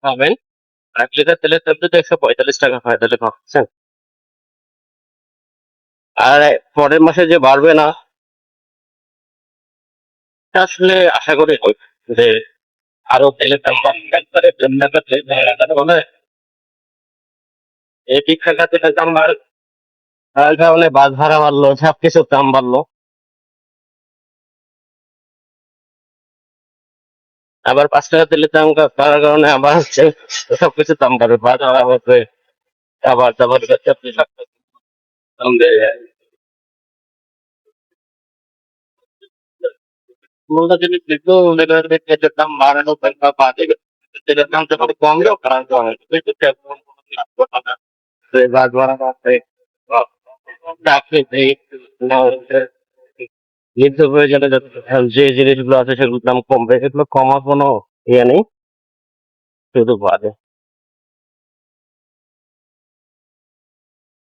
পাবেন। ১ লিটার তেলের দাম যদি ৳১৪৫ হয় তাহলে ভাবছেন? আর পরের মাসে যে বাড়বে না, এটা আসলে আশা করি যে আরো তেলের দাম বাড়বে। একবারে তার মানে এই শিক্ষা তেলের দাম বাড়ার কারণে বাস ভাড়া বাড়লো, সবকিছুর দাম বাড়লো। আবার ৳৫ তেলের দাম বাড়ার কারণে আবার হচ্ছে সবকিছুর দাম বাড়বে। বাস ভাড়া বাড়বে, খাবার-দাবার সবকিছু দাম বেড়ে যায়। কোনটা জিনিস দেখলেও মনে করেন যে তেলের দাম বাড়ানো দরকার বা তেলের দাম যখন কমলেও বাড়াতে হয়। বাস ভাড়া বাড়বে, চাকরিতে নিত্য প্রয়োজনে যে জিনিসগুলো আছে সেগুলোর দাম কমবে, এগুলো কমার কোনো ইয়ে নেই, শুধু বাড়ে।